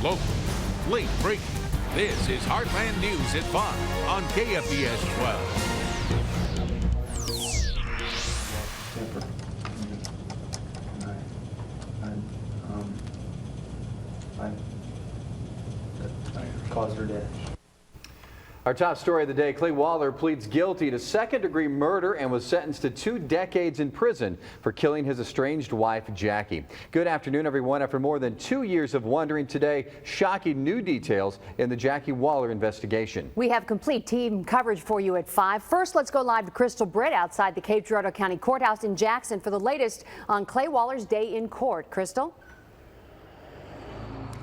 local, late breaking. This is Heartland News at 5 on KFBS 12. Caused her death. Our top story of the day, Jacque Waller pleads guilty to second-degree murder and was sentenced to 2 decades in prison for killing his estranged wife, Jackie. Good afternoon, everyone. After more than 2 years of wondering today, shocking new details in the Jacque Waller investigation. We have complete team coverage for you at 5. First, let's go live to Crystal Britt outside the Cape Girardeau County Courthouse in Jackson for the latest on Jacque Waller's day in court. Crystal?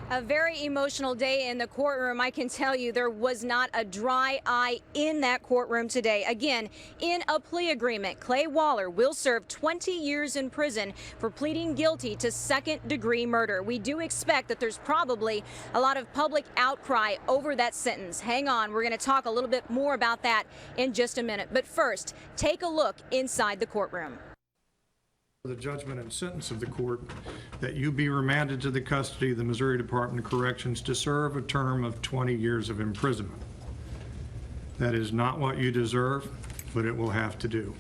A very emotional day in the courtroom. I can tell you there was not a dry eye in that courtroom today. Again, in a plea agreement, Jacque Waller will serve 20 years in prison for pleading guilty to second-degree murder. We do expect that there's probably a lot of public outcry over that sentence. Hang on, we're going to talk a little bit more about that in just a minute. But first, take a look inside the courtroom. The judgment and sentence of the court that you be remanded to the custody of the Missouri Department of Corrections to serve a term of 20 years of imprisonment. That is not what you deserve, but it will have to do.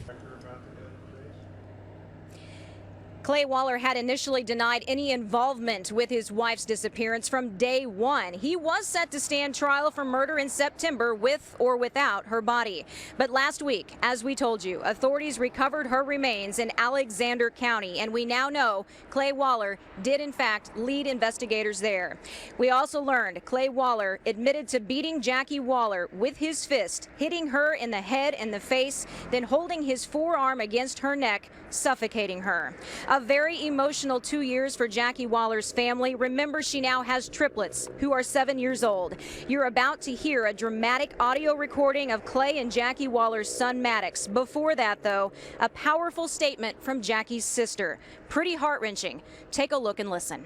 Jacque Waller had initially denied any involvement with his wife's disappearance from day one. He was set to stand trial for murder in September with or without her body. But last week, as we told you, authorities recovered her remains in Alexander County, and we now know Jacque Waller did in fact lead investigators there. We also learned Jacque Waller admitted to beating Jacque Waller with his fist, hitting her in the head and the face, then holding his forearm against her neck, suffocating her. A very emotional 2 years for Jacque Waller's family. Remember, she now has triplets who are 7 years old. You're about to hear a dramatic audio recording of Jacque and Jacque Waller's son, Maddox. Before that, though, a powerful statement from Jackie's sister. Pretty heart-wrenching. Take a look and listen.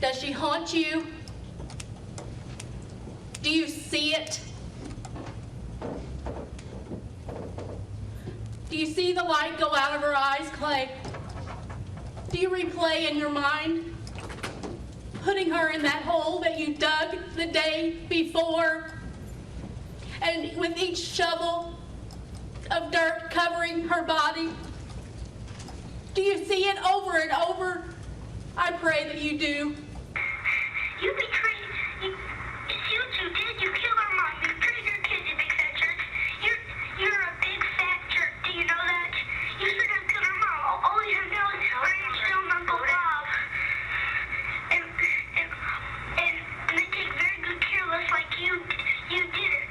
Does she haunt you? Do you see it? Do you see the light go out of her eyes, Jacque? Do you replay in your mind putting her in that hole that you dug the day before? And with each shovel of dirt covering her body? Do you see it over and over? I pray that you do. You betrayed, you did, you killed our mom, you betrayed your kids, you big fat jerk. You're a big fat jerk, do you know that? You should have killed our mom. All you know is we're still Uncle Bob. And they take very good care of us like you did it.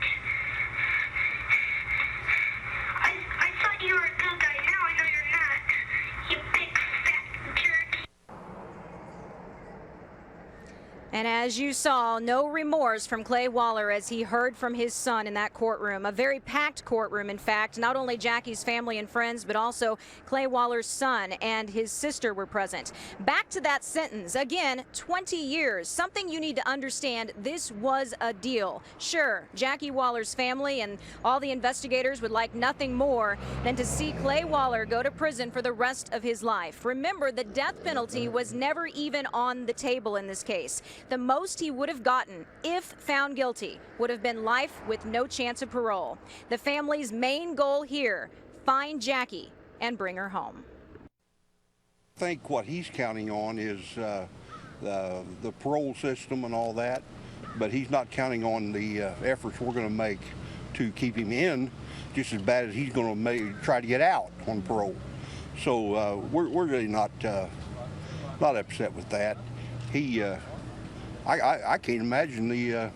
I thought you were a good guy, now I know you're not. You big fat jerk. And as you saw, no remorse from Jacque Waller as he heard from his son in that courtroom. A very packed courtroom, in fact. Not only Jackie's family and friends, but also Jacque Waller's son and his sister were present. Back to that sentence. Again, 20 years. Something you need to understand, this was a deal. Sure, Jacque Waller's family and all the investigators would like nothing more than to see Jacque Waller go to prison for the rest of his life. Remember, the death penalty was never even on the table in this case. The most he would have gotten, if found guilty, would have been life with no chance of parole. The family's main goal here, find Jackie and bring her home. I think what he's counting on is the parole system and all that, but he's not counting on the efforts we're going to make to keep him in just as bad as he's going to try to get out on parole. So we're really not upset with that. I can't imagine the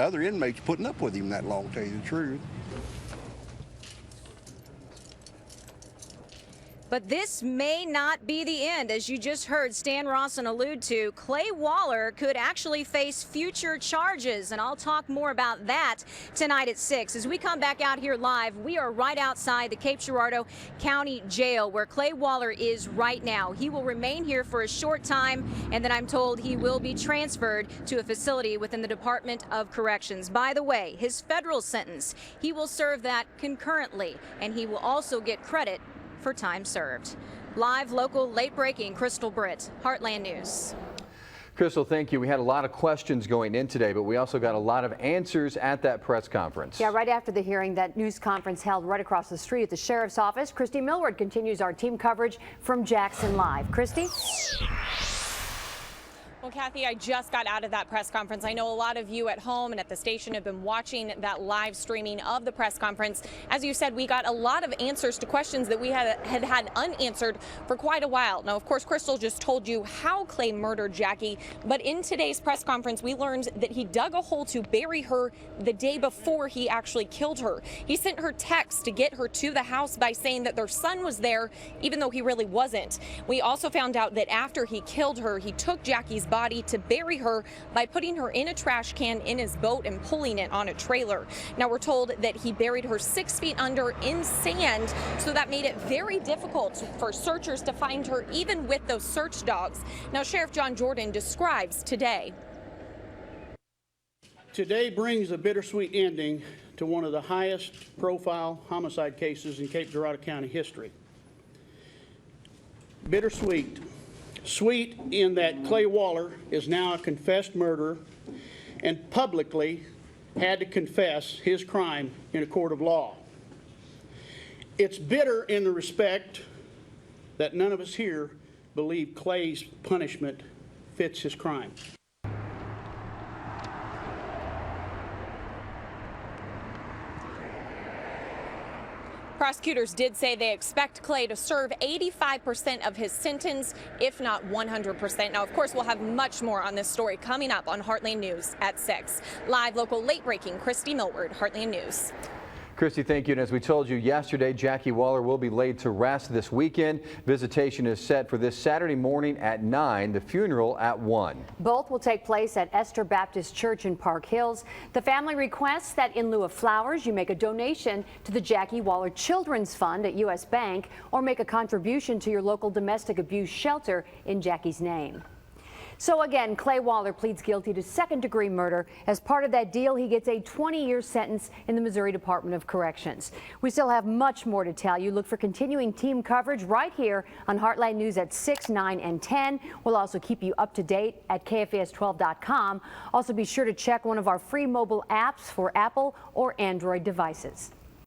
other inmates putting up with him that long, to tell you the truth. But this may not be the end. As you just heard Stan Rawson allude to, Jacque Waller could actually face future charges, and I'll talk more about that tonight at 6. As we come back out here live, we are right outside the Cape Girardeau County Jail where Jacque Waller is right now. He will remain here for a short time, and then I'm told he will be transferred to a facility within the Department of Corrections. By the way, his federal sentence, he will serve that concurrently, and he will also get credit for time served. Live, local, late breaking, Crystal Britt, Heartland News. Crystal, thank you. We had a lot of questions going in today, but we also got a lot of answers at that press conference. Yeah, right after the hearing, that news conference held right across the street at the sheriff's office. Christy Millward continues our team coverage from Jackson Live. Christy? Well, Kathy, I just got out of that press conference. I know a lot of you at home and at the station have been watching that live streaming of the press conference. As you said, we got a lot of answers to questions that we had unanswered for quite a while. Now, of course, Crystal just told you how Clay murdered Jacque, but in today's press conference, we learned that he dug a hole to bury her the day before he actually killed her. He sent her texts to get her to the house by saying that their son was there, even though he really wasn't. We also found out that after he killed her, he took Jacque's body to bury her by putting her in a trash can in his boat and pulling it on a trailer. Now, we're told that he buried her 6 feet under in sand, so that made it very difficult for searchers to find her, even with those search dogs. Now, Sheriff John Jordan describes today. Today brings a bittersweet ending to one of the highest profile homicide cases in Cape Girardeau County history. Bittersweet. Sweet in that Clay Waller is now a confessed murderer and publicly had to confess his crime in a court of law. It's bitter in the respect that none of us here believe Clay's punishment fits his crime. Prosecutors did say they expect Clay to serve 85% of his sentence, if not 100%. Now, of course, we'll have much more on this story coming up on Heartland News at 6. Live, local, late-breaking, Christy Millward, Heartland News. Christy, thank you. And as we told you yesterday, Jacque Waller will be laid to rest this weekend. Visitation is set for this Saturday morning at 9, the funeral at 1. Both will take place at Esther Baptist Church in Park Hills. The family requests that in lieu of flowers, you make a donation to the Jacque Waller Children's Fund at U.S. Bank or make a contribution to your local domestic abuse shelter in Jackie's name. So again, Clay Waller pleads guilty to second-degree murder. As part of that deal, he gets a 20-year sentence in the Missouri Department of Corrections. We still have much more to tell you. Look for continuing team coverage right here on Heartland News at 6, 9, and 10. We'll also keep you up to date at KFAS12.com. Also, be sure to check one of our free mobile apps for Apple or Android devices.